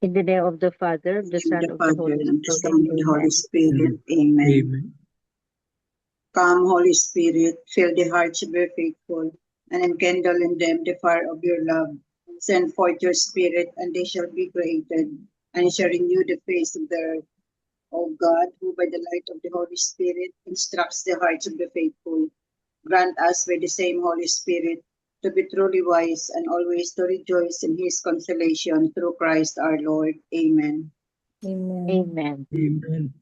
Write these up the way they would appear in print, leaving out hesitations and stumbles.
In the name of the Father, of In the the name Son, of of the the Father, Holy and of the Spirit. Son, and of the Holy Amen. Spirit. Amen. Amen. Come, Holy Spirit, fill the hearts of your faithful, and enkindle in them the fire of your love. Send forth your Spirit, and they shall be created, and shall renew the face of the earth. O God, who by the light of the Holy Spirit instructs the hearts of the faithful, grant us by the same Holy Spirit to be truly wise and always to rejoice in his consolation through Christ our Lord. Amen. Amen. Amen. Amen.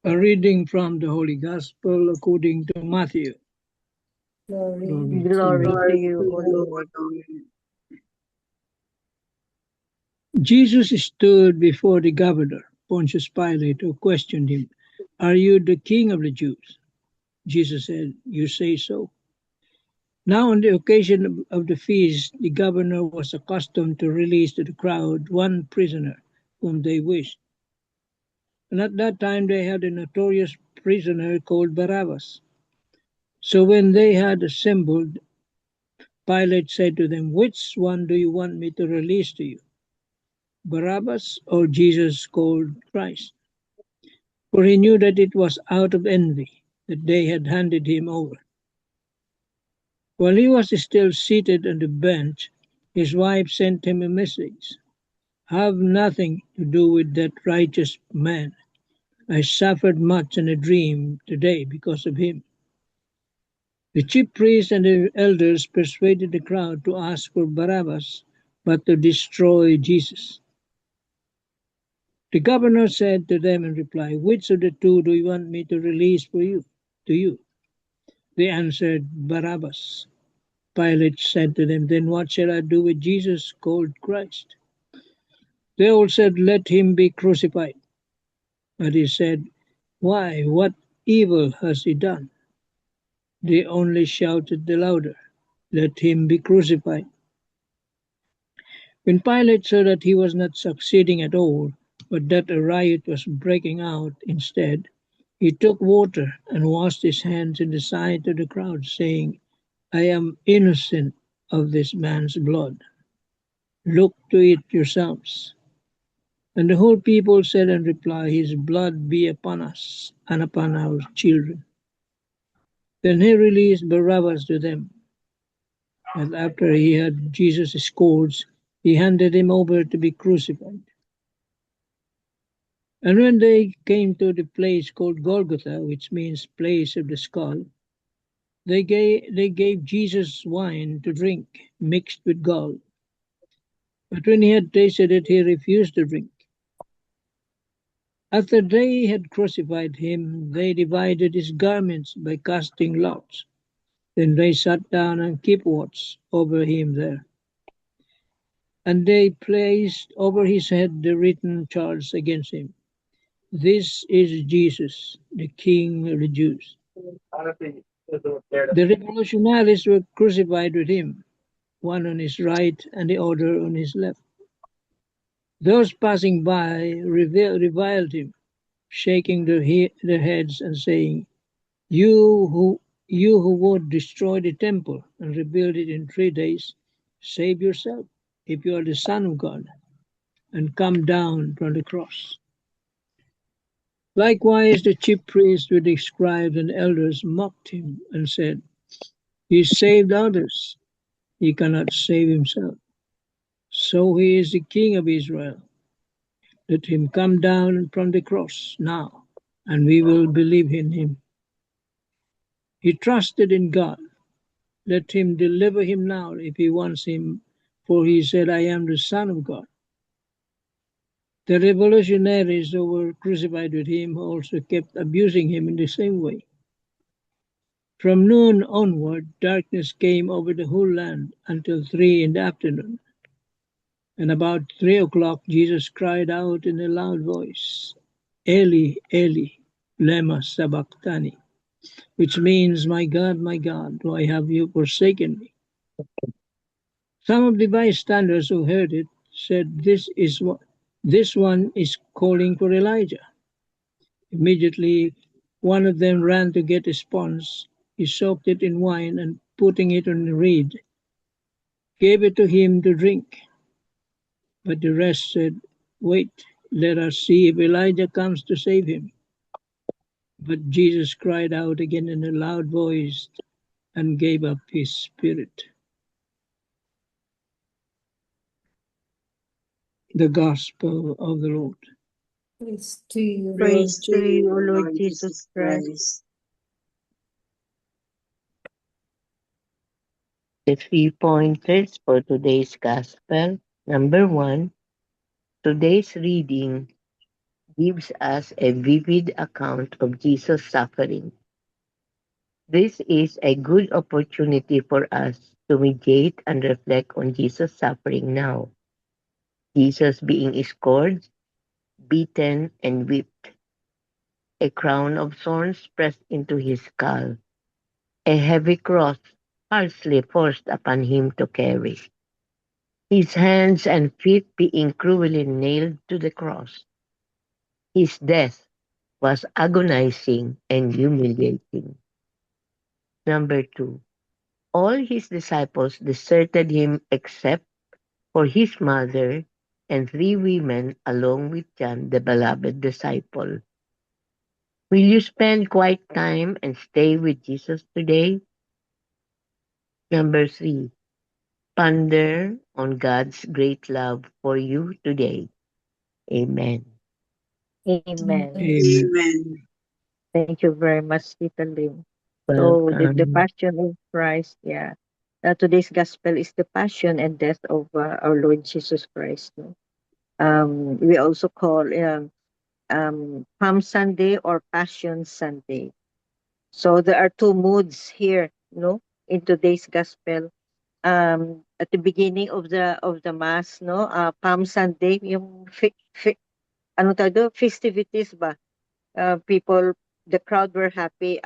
A reading from the Holy Gospel according to Matthew. Glory. Glory to Glory you, to O you, O Lord. Lord. Jesus stood before the governor, Pontius Pilate, who questioned him, "Are you the king of the Jews?" Jesus said, "You say so." Now on the occasion of the feast, the governor was accustomed to release to the crowd one prisoner whom they wished. And at that time they had a notorious prisoner called Barabbas. So when they had assembled, Pilate said to them, "Which one do you want me to release to you, Barabbas or Jesus called Christ?" For he knew that it was out of envy that they had handed him over. While he was still seated on the bench, his wife sent him a message: "Have nothing to do with that righteous man. I suffered much in a dream today because of him." The chief priests and the elders persuaded the crowd to ask for Barabbas, but to destroy Jesus. The governor said to them in reply, "Which of the two do you want me to release for you? To you?" They answered, "Barabbas." Pilate said to them, "Then what shall I do with Jesus called Christ?" They all said, "Let him be crucified." But he said, "Why? What evil has he done?" They only shouted the louder, "Let him be crucified." When Pilate saw that he was not succeeding at all, but that a riot was breaking out instead, he took water and washed his hands in the sight of the crowd, saying, "I am innocent of this man's blood. Look to it yourselves." And the whole people said in reply, "His blood be upon us and upon our children." Then he released Barabbas to them. And after he had Jesus scourged, he handed him over to be crucified. And when they came to the place called Golgotha, which means place of the skull, they gave Jesus wine to drink mixed with gall. But when he had tasted it, he refused to drink. After they had crucified him, they divided his garments by casting lots. Then they sat down and kept watch over him there. And they placed over his head the written charge against him: "This is Jesus, the King of the Jews." The revolutionaries were crucified with him, one on his right and the other on his left. Those passing by reviled him, shaking their heads and saying, You who would destroy the temple and rebuild it in 3 days, save yourself, if you are the Son of God, and come down from the cross." Likewise the chief priests with the scribes and elders mocked him and said, "He saved others, he cannot save himself. So he is the King of Israel. Let him come down from the cross now, and we will believe in him. He trusted in God. Let him deliver him now if he wants him, for he said, "I am the Son of God." The revolutionaries who were crucified with him also kept abusing him in the same way. From noon onward, darkness came over the whole land until 3 in the afternoon. And about 3 o'clock, Jesus cried out in a loud voice, "Eli, Eli, lema sabachthani," which means, my God, why have you forsaken me?" Some of the bystanders who heard it said, This one is calling for Elijah." Immediately one of them ran to get a sponge. He soaked it in wine and putting it on a reed, gave it to him to drink. But the rest said, "Wait, let us see if Elijah comes to save him." But Jesus cried out again in a loud voice and gave up his spirit. The Gospel of the Lord. Praise to you, Praise to you, O Lord Lord Jesus Christ. The 3 pointers for today's Gospel. Number 1, today's reading gives us a vivid account of Jesus' suffering. This is a good opportunity for us to meditate and reflect on Jesus' suffering now. Jesus being scourged, beaten, and whipped. A crown of thorns pressed into his skull. A heavy cross harshly forced upon him to carry. His hands and feet being cruelly nailed to the cross. His death was agonizing and humiliating. Number 2, all his disciples deserted him except for his mother and 3 women along with John, the beloved disciple. Will you spend quiet time and stay with Jesus today? Number 3, ponder on God's great love for you today. Amen. Amen. Amen. Amen. Thank you very much, Tita Lim. So the Welcome. Passion of Christ, yeah. Today's gospel is the passion and death of our Lord Jesus Christ. No? We also call Palm Sunday or Passion Sunday. So there are 2 moods here, no, in today's gospel. At the beginning of the mass, no, Palm Sunday, yung ano tawag doon? Festivities ba? People, the crowd were happy,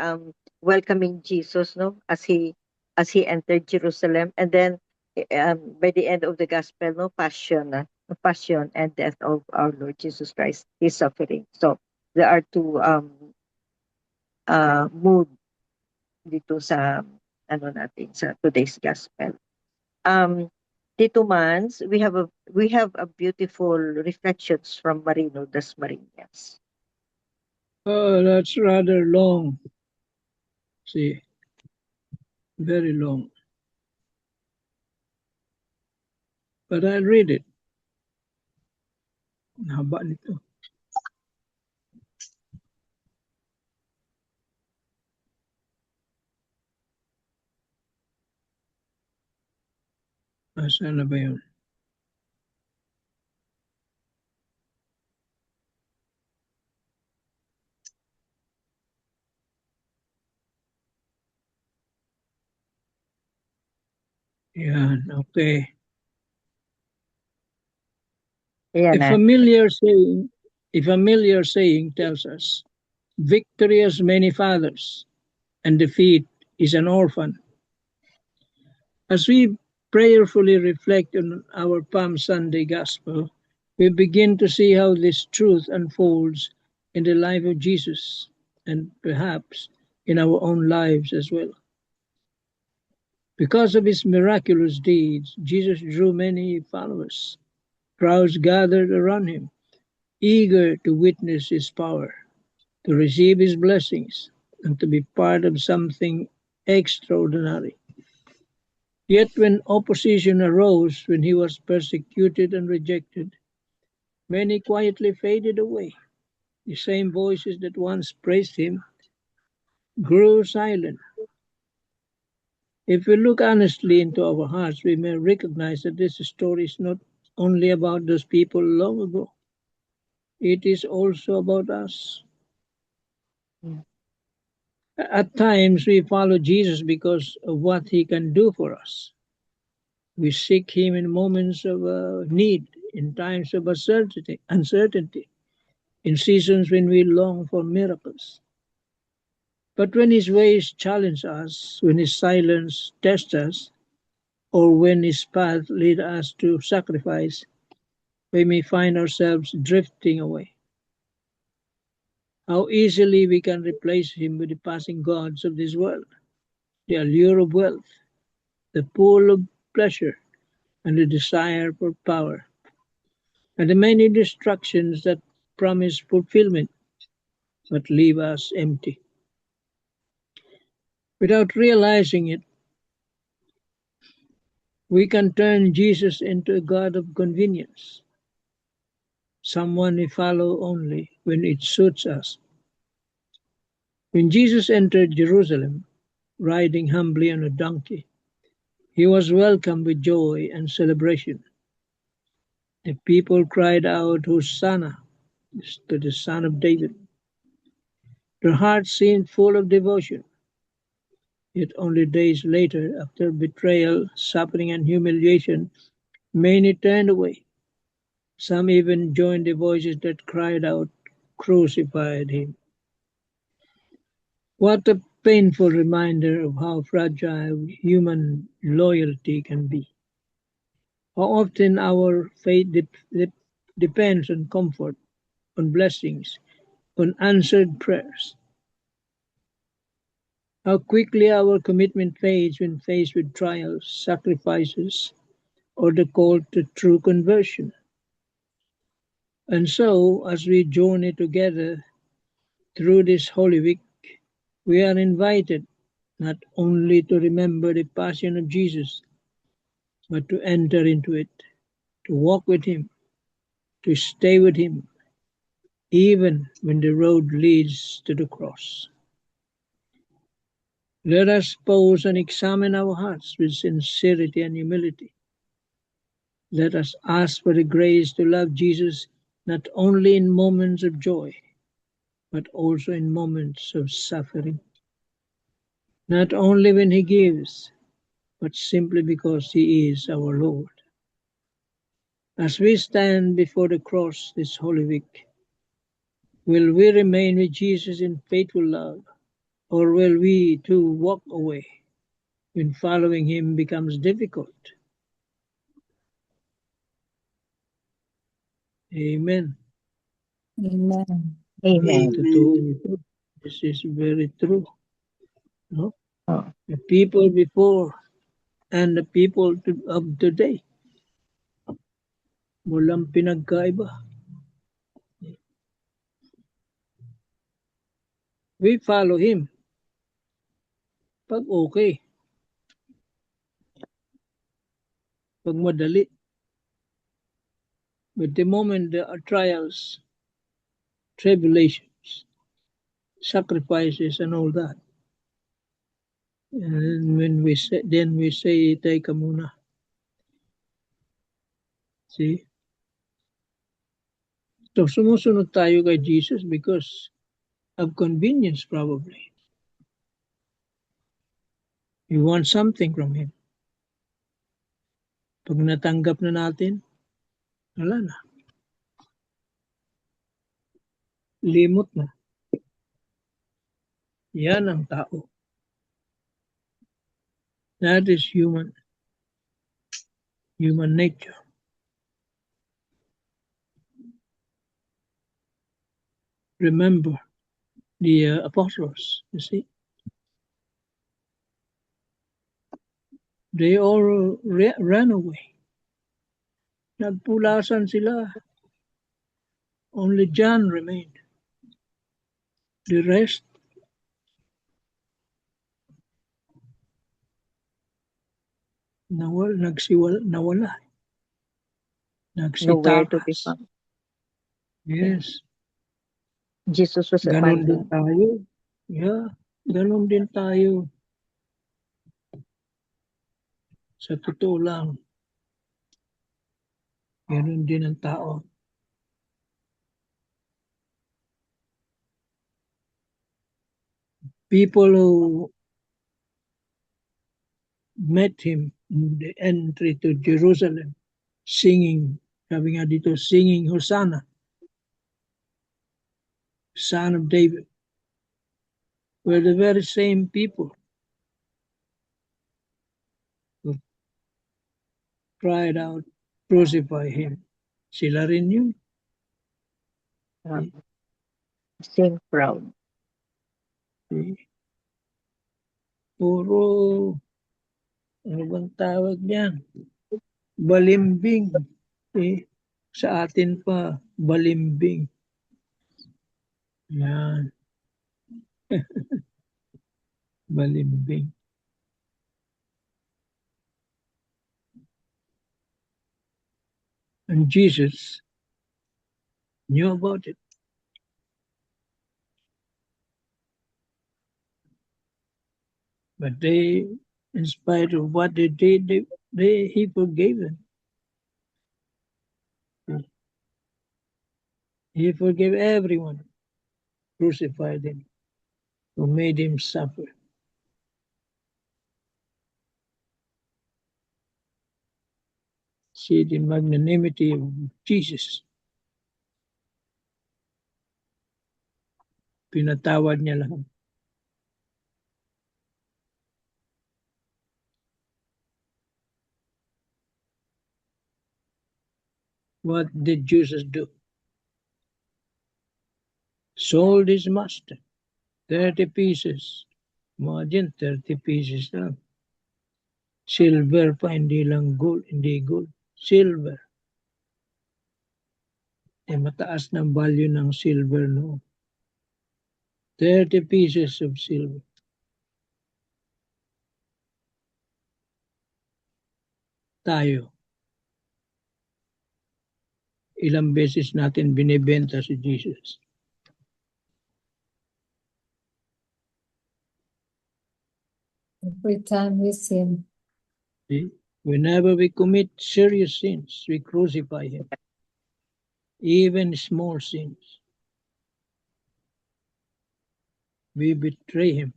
welcoming Jesus, no, as he entered Jerusalem, and then by the end of the gospel, no, passion and death of our Lord Jesus Christ, his suffering. So there are 2 mood dito sa ano natin sa today's gospel. Tito Mans, we have a beautiful reflections from Marino Dasmariñas. Oh, that's rather long. See, very long. But I'll read it. Haba nito. Saan na ba yun? Yan, okay. Ayan A na. familiar saying tells us, victory has many fathers, and defeat is an orphan. As we prayerfully reflect on our Palm Sunday Gospel, we begin to see how this truth unfolds in the life of Jesus and perhaps in our own lives as well. Because of his miraculous deeds, Jesus drew many followers. Crowds gathered around him, eager to witness his power, to receive his blessings, and to be part of something extraordinary. Yet when opposition arose, when he was persecuted and rejected, many quietly faded away. The same voices that once praised him grew silent. If we look honestly into our hearts, we may recognize that this story is not only about those people long ago. It is also about us. At times, we follow Jesus because of what he can do for us. We seek him in moments of need, in times of uncertainty, in seasons when we long for miracles. But when his ways challenge us, when his silence tests us, or when his path leads us to sacrifice, we may find ourselves drifting away. How easily we can replace him with the passing gods of this world, the allure of wealth, the pull of pleasure, and the desire for power. and the many distractions that promise fulfillment but leave us empty. Without realizing it, we can turn Jesus into a God of convenience, someone we follow only when it suits us. When Jesus entered Jerusalem, riding humbly on a donkey, he was welcomed with joy and celebration. The people cried out, Hosanna to the Son of David. Their hearts seemed full of devotion. Yet only days later, after betrayal, suffering, and humiliation, many turned away. Some even joined the voices that cried out, Crucified him. What a painful reminder of how fragile human loyalty can be. How often our faith depends on comfort, on blessings, on answered prayers. How quickly our commitment fades when faced with trials, sacrifices, or the call to true conversion. And so, as we journey together through this Holy Week, we are invited not only to remember the passion of Jesus, but to enter into it, to walk with Him, to stay with Him, even when the road leads to the cross. Let us pause and examine our hearts with sincerity and humility. Let us ask for the grace to love Jesus not only in moments of joy, but also in moments of suffering. Not only when He gives, but simply because He is our Lord. As we stand before the cross this Holy Week, will we remain with Jesus in faithful love, or will we too walk away when following Him becomes difficult? Amen. Amen. Amen. Totoo Amen. ito. This is very true. No? Oh, The people before and the people of today, walang pinagkaiba. We follow Him pag okay, pag madali. But the moment there are trials, tribulations, sacrifices, and all that, and when we say, then we say, teka muna. See? So sumusunod tayo kay Jesus because of convenience probably. We want something from Him. Pag natanggap na natin, wala na. Limot na. Yan ang tao. That is human nature. Remember the apostles, you see. They all ran away. Nagpulasan sila. Only John remained. The rest, nawala. nowhere to be Nagsitakas. found. Yes. Jesus was Ganon din abandoned. tayo. Yeah. Ganon din tayo. Sa totoo lang. Ganon din ang tao. People who met him in the entry to Jerusalem, singing, sabi nga dito, singing Hosanna, Son of David, were the very same people who cried out, crucify him. Sila rin yun. Same crowd. Puro, ano bang tawag niyan? Balimbing. Sa atin pa, balimbing. Yan. Balimbing. And Jesus knew about it. But they, in spite of what they did, he forgave them. He forgave everyone, crucified him, who made him suffer. See the magnanimity of Jesus. Pinatawad niya lahat. What did Jesus do? Sold his master. 30 pieces. Imagine, 30 pieces lang. Silver pa, hindi lang gold, hindi gold. Silver. Eh, mataas ng value ng silver noon. 30 pieces of silver. Tayo. Ilang beses natin binibenta si Jesus. Every time we sin, See? Whenever we commit serious sins, we crucify him. Even small sins. We betray him.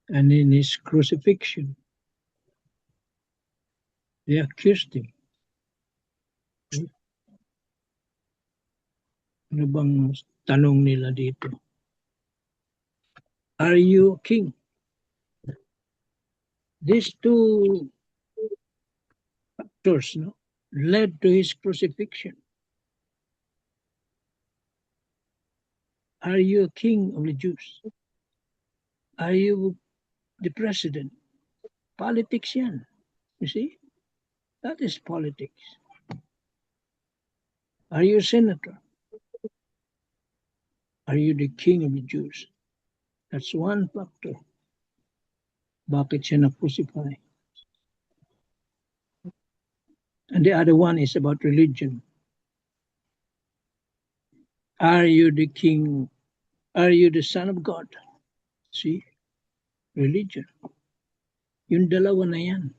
And in his crucifixion, they accused him. Ano bang tanong nila dito? Are you king? These two factors, no, led to his crucifixion. Are you a king of the Jews? Are you the president? Politics yan. You see? That is politics. Are you a senator? Are you the king of the Jews? That's one factor. Bakit siya na-crucify? And the other one is about religion. Are you the king? Are you the son of God? See? Religion. Yung dalawa na yan.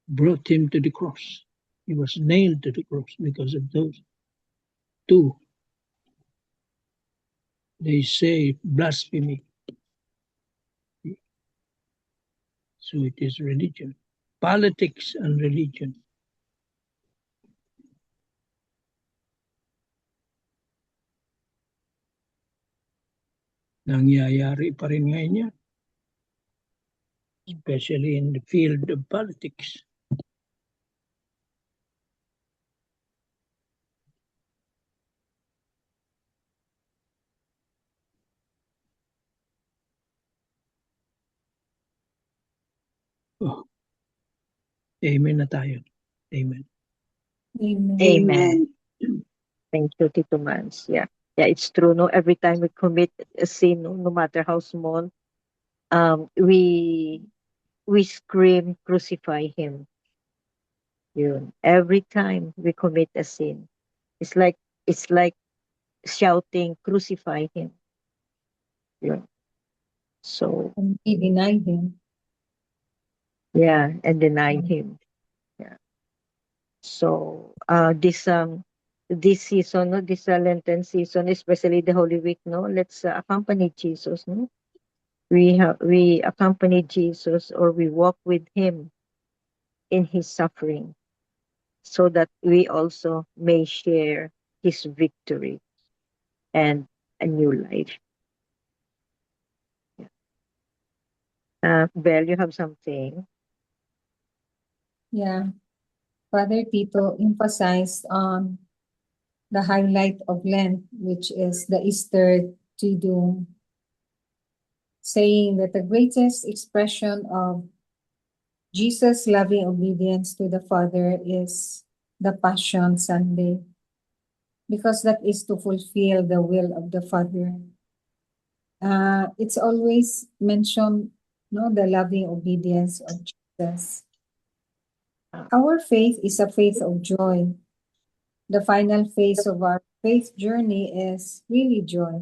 Brought him to the cross. He was nailed to the cross because of those two. They say blasphemy. So it is religion. Politics and religion. Nangyayari pa rin ngayon yan. Especially in the field of politics. Oh. Amen na tayo. Amen. amen. Amen. Thank you, Tito Mans. Yeah. Yeah, it's true. No, every time we commit a sin, no matter how small, we scream, crucify him. Yun. Every time we commit a sin, it's like shouting, crucify him. Yun. So And we deny him. yeah, and deny him. Yeah. So this season, no, this Lenten season, especially the Holy Week, no, let's accompany Jesus, no. We accompany Jesus, or we walk with him in his suffering, so that we also may share his victory and a new life. Belle, you have something? Yeah. Father Tito emphasized on the highlight of Lent, which is the Easter Triduum, saying that the greatest expression of Jesus' loving obedience to the Father is the Passion Sunday, because that is to fulfill the will of the Father. It's always mentioned, no, the loving obedience of Jesus. Our faith is a faith of joy. The final phase of our faith journey is really joy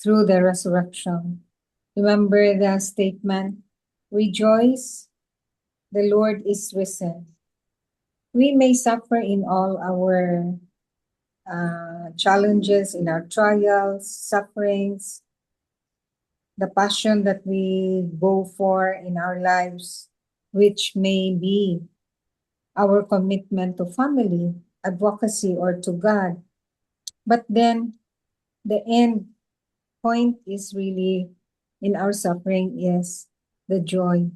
through the resurrection. Remember the statement, rejoice, the Lord is risen. We may suffer in all our challenges, in our trials, sufferings, the passion that we go for in our lives, which may be our commitment to family, advocacy, or to God. But then the end point is really in our suffering is the joy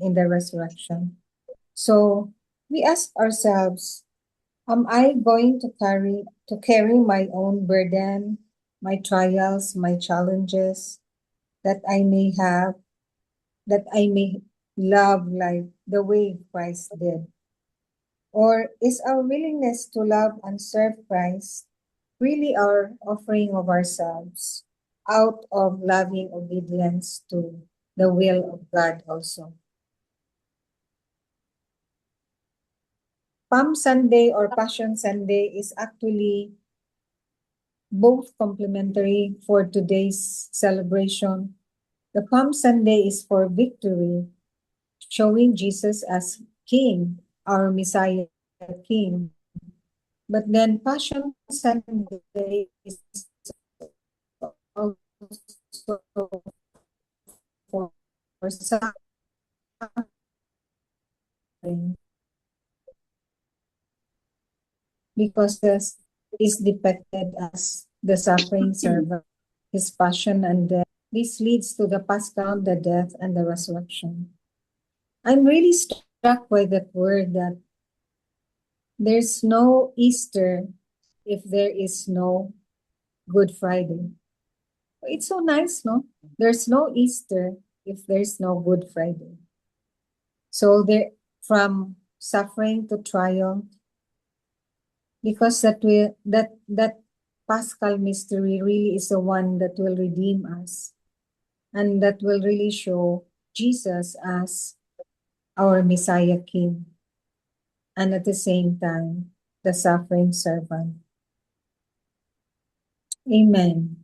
in the resurrection. So we ask ourselves, am I going to carry my own burden, my trials, my challenges that I may have, that I may love like the way Christ did? Or is our willingness to love and serve Christ really our offering of ourselves out of loving obedience to the will of God also? Palm Sunday or Passion Sunday is actually both complementary for today's celebration. The Palm Sunday is for victory, showing Jesus as King, our Messiah King. But then Passion Sunday is also for suffering, because this is depicted as the suffering servant, his passion and death. This leads to the Paschal, the death, and the resurrection. I'm really struck by that word that there's no Easter if there is no Good Friday. It's so nice, no? There's no Easter if there's no Good Friday. So there, from suffering to triumph, because that Paschal mystery really is the one that will redeem us, and that will really show Jesus as our Messiah King, and at the same time, the suffering servant. Amen.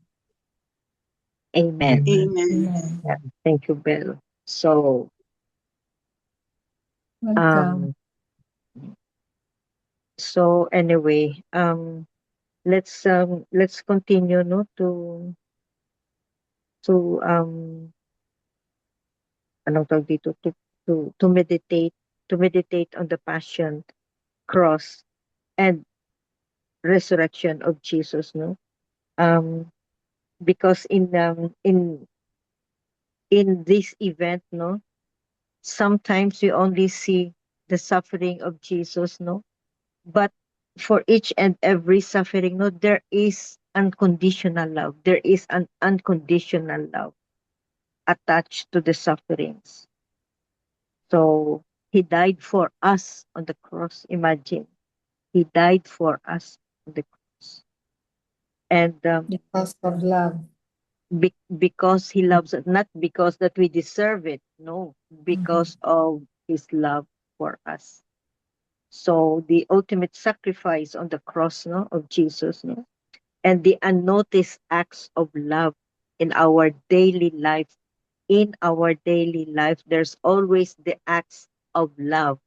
Amen. Amen. Amen. Yeah, thank you, Belle. So, Welcome. anyway, let's continue, no, to anong tawag dito, to meditate on the passion, cross, and resurrection of Jesus, no? Because in this event, no, sometimes we only see the suffering of Jesus, no, but for each and every suffering, no, there is unconditional love. There is an unconditional love attached to the sufferings. So he died for us on the cross. Imagine, he died for us on the cross, and Because of love. because he loves us, not because that we deserve it, no, because of his love for us. So the ultimate sacrifice on the cross, no, of Jesus, no, and the unnoticed acts of love in our daily life. In our daily life, there's always the acts of love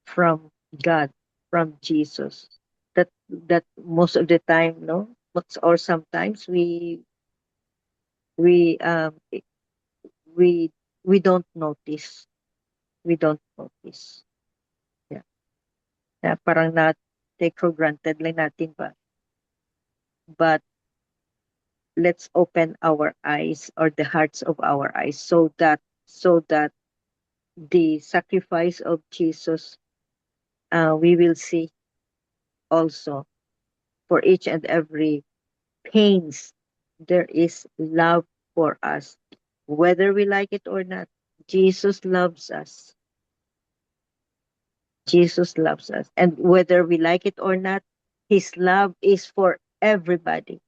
from God, from Jesus. That most of the time, no, or sometimes we um we we don't notice. We don't notice. Yeah. Yeah, parang na take for granted lang natin ba. But let's open our eyes, or the hearts of our eyes, so that the sacrifice of Jesus, we will see also for each and every pains, there is love for us. Whether we like it or not, Jesus loves us. Jesus loves us. And whether we like it or not, his love is for everybody,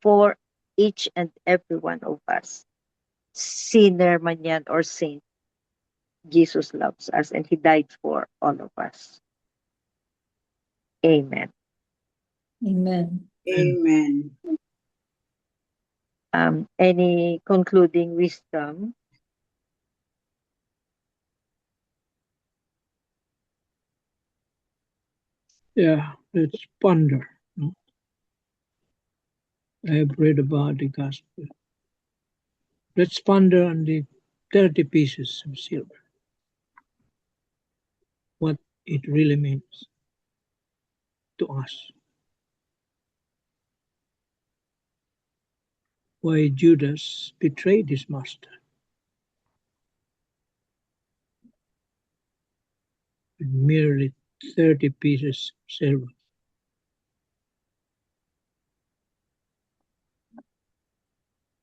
for each and every one of us. Sinner man yan or saint, Jesus loves us and he died for all of us. Amen. Amen. Amen. Any concluding wisdom? Yeah, let's ponder. No? I have read about the gospel. Let's ponder on the 30 pieces of silver. What it really means to us. Why Judas betrayed his master. With merely 30 pieces of silver.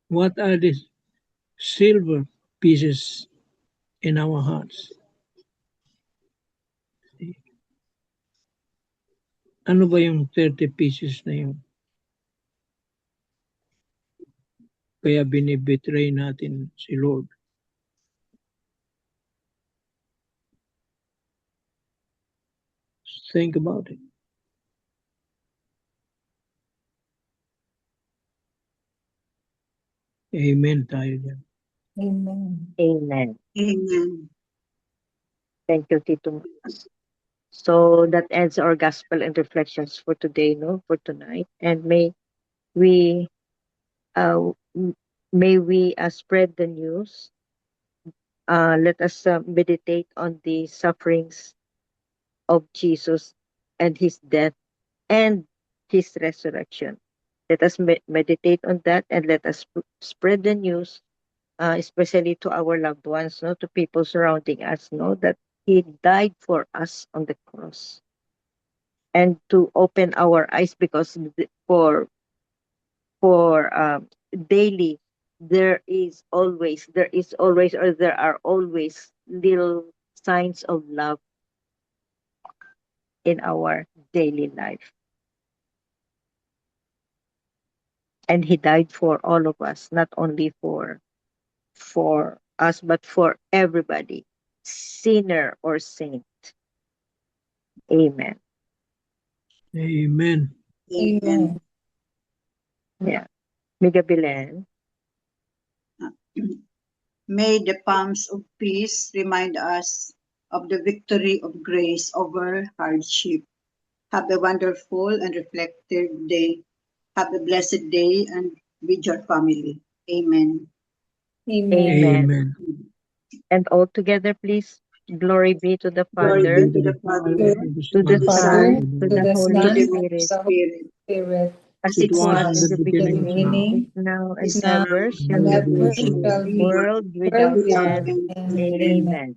What are the silver pieces in our hearts? Ano ba yung 30 pieces na yun? Kaya binibetray natin si Lord. Think about it. Amen tayo dyan. Amen. Amen. Amen. Thank you, Tito Mas. So that ends our gospel and reflections for today, no, for tonight. And we uh, may we spread the news. Let us meditate on the sufferings of Jesus and his death and his resurrection. Let us meditate on that and let us spread the news, especially to our loved ones, no, to people surrounding us, know that he died for us on the cross, and to open our eyes, because for daily there are always little signs of love in our daily life. And he died for all of us, not only for us, but for everybody, sinner or saint. Amen. Amen. Amen. Yeah. Miga Belen. May the palms of peace remind us of the victory of grace over hardship. Have a wonderful and reflective day. Have a blessed day and with your family. Amen. Amen. Amen. And all together, please. Glory be to the Glory Father, be to the Father, to the the Son, Son, to to the the Holy to Son, the and Holy Spirit, the Holy Spirit, Spirit, as as it It it was was in in the was the in the the beginning, beginning, now, is beginning, beginning, now, and is is now, now, ever and shall and never be, ever shall shall shall be. be, be, world without world without without end. end. end. Amen. Amen. Amen.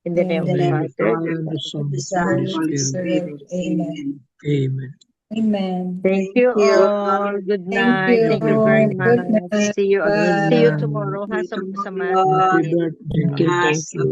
In the name In of the the name In of the the Father, Father, Father, and the of Son, the and the Son, Holy and Holy Holy Spirit. Spirit. Spirit. Amen. Amen. Amen. Amen. thank Thank you you all. all. Good Thank night. you. Thank you very Amen. much. Good night. See you Good see you Bye. night. tomorrow. See Ha, you sa Master. tomorrow. Happy Thank you. birthday. Thank you.